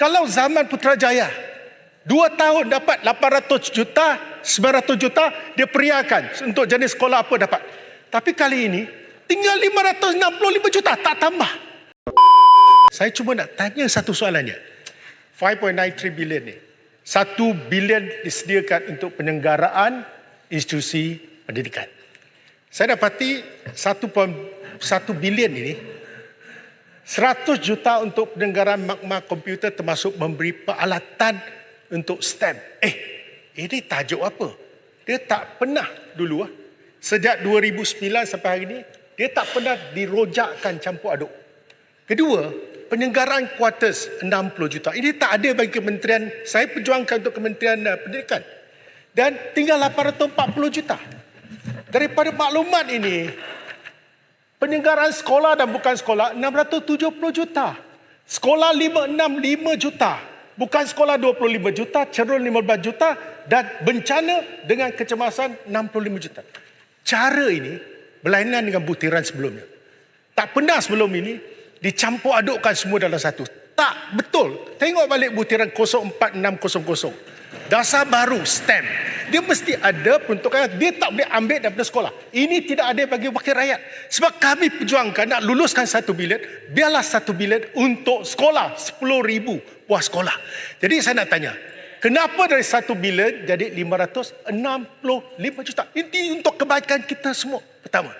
Kalau zaman Putrajaya, 2 tahun dapat 800 juta, 900 juta, dia periakan untuk jenis sekolah apa dapat. Tapi kali ini, tinggal 565 juta, tak tambah. Saya cuma nak tanya satu soalannya. 5.93 bilion ni. 1 bilion disediakan untuk penyelenggaraan institusi pendidikan. Saya dapati 1.1 bilion ini 100 juta untuk penyelenggaraan makmal komputer termasuk memberi peralatan untuk STEM. Ini tajuk apa? Dia tak pernah dulu sejak 2009 sampai hari ini dia tak pernah dirojakkan campur aduk. Kedua, penyelenggaraan kuartus 60 juta. Ini tak ada bagi kementerian, saya perjuangkan untuk Kementerian Pendidikan. Dan tinggal 840 juta. Daripada maklumat ini, penyelenggaraan sekolah dan bukan sekolah 670 juta. Sekolah 565 juta. Bukan sekolah 25 juta, cerun 15 juta dan bencana dengan kecemasan 65 juta. Cara ini berlainan dengan butiran sebelumnya. Tak pernah sebelum ini dicampur adukkan semua dalam satu. Tak betul. Tengok balik butiran 04600. Dasar baru STEM. Dia mesti ada peruntukan. Dia tak boleh ambil daripada sekolah. Ini tidak ada bagi wakil rakyat. Sebab kami perjuangkan nak luluskan 1 bilion. Biarlah 1 bilion untuk sekolah. 10,000 buah sekolah. Jadi saya nak tanya. Kenapa dari 1 bilion jadi 565 juta? Ini untuk kebaikan kita semua. Pertama.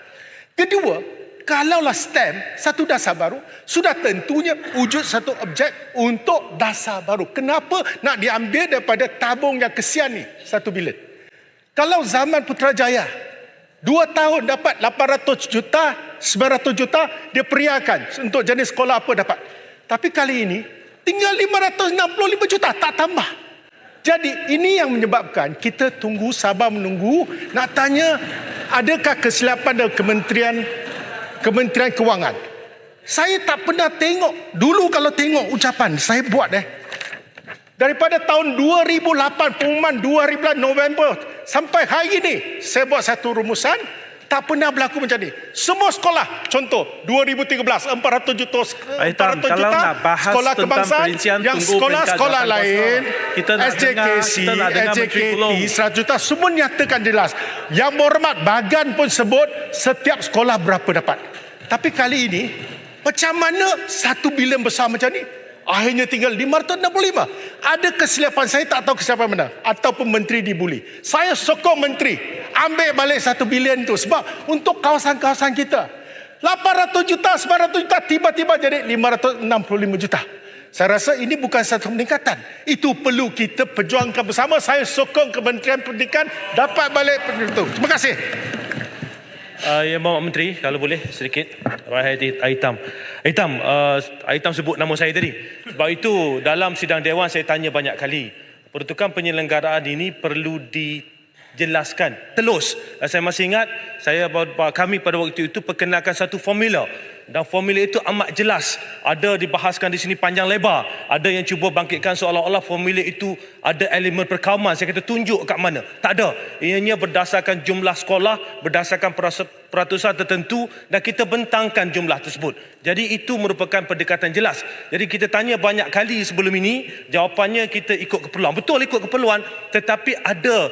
Kedua, kalaulah STEM, satu dasar baru, sudah tentunya wujud satu objek untuk dasar baru. Kenapa nak diambil daripada tabung yang kesian ni, 1 bilion? Kalau zaman Putrajaya, 2 tahun dapat 800 juta, 900 juta, dia periakan untuk jenis sekolah apa dapat. Tapi kali ini, tinggal 565 juta, tak tambah. Jadi ini yang menyebabkan kita tunggu, sabar menunggu, nak tanya adakah kesilapan dari Kementerian Kewangan. Saya tak pernah tengok. Dulu kalau tengok ucapan, saya buat daripada tahun 2008, pengumuman 2009 November sampai hari ini, saya buat satu rumusan, tak pernah berlaku macam ni. Semua sekolah, contoh 2013 400 juta, 400 juta sekolah kebangsaan, yang sekolah-sekolah lain SJKC, SJKT 100 juta, semua nyatakan jelas. Yang berhormat Bagan pun sebut setiap sekolah berapa dapat. Tapi kali ini macam mana 1 bilion besar macam ni akhirnya tinggal 565. Ada kesilapan, saya tak tahu kesilapan mana, ataupun menteri dibuli. Saya sokong menteri ambil balik 1 bilion tu sebab untuk kawasan-kawasan kita. 800 juta, 900 juta tiba-tiba jadi 565 juta. Saya rasa ini bukan satu peningkatan. Itu perlu kita perjuangkan bersama. Saya sokong Kementerian Pendidikan dapat balik itu. Terima kasih. Ya, Bapak Menteri, kalau boleh sedikit. Aitam. Aitam sebut nama saya tadi. Sebab itu dalam sidang Dewan saya tanya banyak kali. Peruntukan penyelenggaraan ini perlu dijelaskan telus. Saya masih ingat kami pada waktu itu perkenalkan satu formula. Dan formula itu amat jelas. Ada dibahaskan di sini panjang lebar. Ada yang cuba bangkitkan seolah-olah formula itu ada elemen perkauman. Saya kata tunjuk kat mana. Tak ada. Ianya berdasarkan jumlah sekolah, berdasarkan peratusan tertentu dan kita bentangkan jumlah tersebut. Jadi itu merupakan pendekatan jelas. Jadi kita tanya banyak kali sebelum ini, jawapannya kita ikut keperluan. Betul ikut keperluan, tetapi ada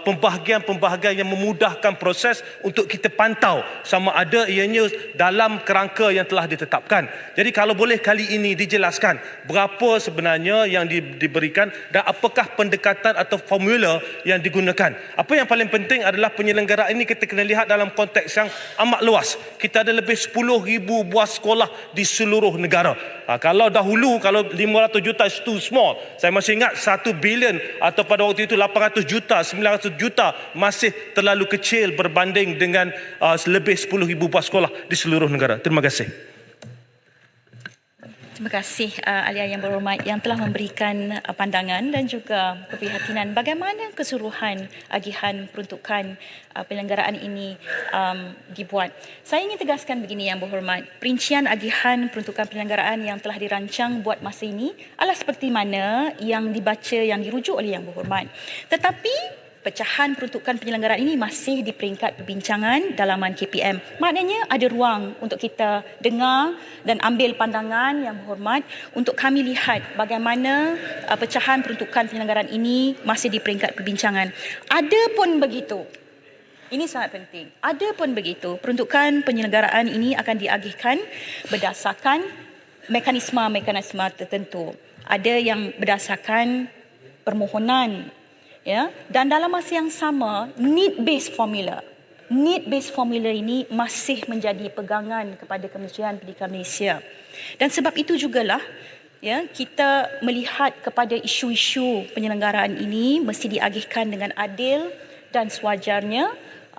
pembahagian-pembahagian yang memudahkan proses untuk kita pantau sama ada ianya dalam kerangka yang telah ditetapkan. Jadi kalau boleh kali ini dijelaskan berapa sebenarnya yang diberikan dan apakah pendekatan atau formula yang digunakan. Apa yang paling penting adalah penyelenggaraan ini kita kena lihat dalam konteks yang amat luas. Kita ada lebih 10,000 buah sekolah di seluruh negara. Kalau dahulu, kalau 500 juta is too small. Saya masih ingat 1 bilion atau pada waktu itu 800 juta, 900 juta masih terlalu kecil berbanding dengan lebih 10,000 buah sekolah di seluruh negara. Terima kasih. Terima kasih ahli yang berhormat yang telah memberikan pandangan dan juga keprihatinan bagaimana keseluruhan agihan peruntukan penyelenggaraan ini dibuat. Saya ingin tegaskan begini yang berhormat, perincian agihan peruntukan penyelenggaraan yang telah dirancang buat masa ini adalah seperti mana yang dibaca, yang dirujuk oleh yang berhormat. Tetapi pecahan peruntukan penyelenggaraan ini masih di peringkat perbincangan dalaman KPM. Maknanya ada ruang untuk kita dengar dan ambil pandangan yang berhormat untuk kami lihat bagaimana pecahan peruntukan penyelenggaraan ini masih di peringkat perbincangan. Adapun begitu, ini sangat penting. Adapun begitu, peruntukan penyelenggaraan ini akan diagihkan berdasarkan mekanisme tertentu. Ada yang berdasarkan permohonan, ya, dan dalam masa yang sama need based formula ini masih menjadi pegangan kepada Kementerian Pendidikan Malaysia. Dan sebab itu jugalah, ya, kita melihat kepada isu-isu penyelenggaraan ini mesti diagihkan dengan adil dan sewajarnya,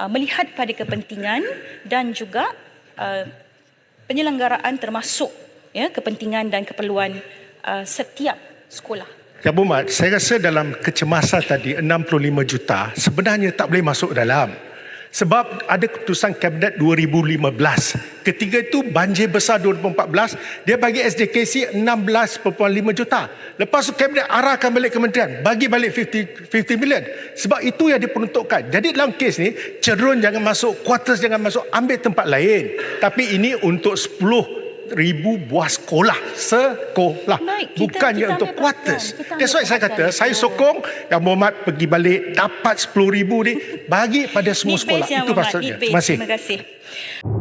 melihat pada kepentingan dan juga penyelenggaraan termasuk, ya, kepentingan dan keperluan setiap sekolah. Ya Bu Mat, saya rasa dalam kecemasan tadi 65 juta sebenarnya tak boleh masuk dalam. Sebab ada keputusan Kabinet 2015. Ketika itu banjir besar 2014, dia bagi SJKC 16.5 juta. Lepas tu Kabinet arahkan balik kementerian, bagi balik 50 million. Sebab itu yang diperuntukkan. Jadi dalam kes ni, cerun jangan masuk, quarters jangan masuk, ambil tempat lain. Tapi ini untuk 10,000 buah sekolah. Baik, Bukannya kita untuk ambil quarters. perhatian. That's why saya kata, saya sokong Yang Berhormat pergi balik, dapat 10,000 ni, bagi pada semua Need sekolah. base, Yang Itu Berhormat, maksudnya. need base. Terima kasih. Terima kasih.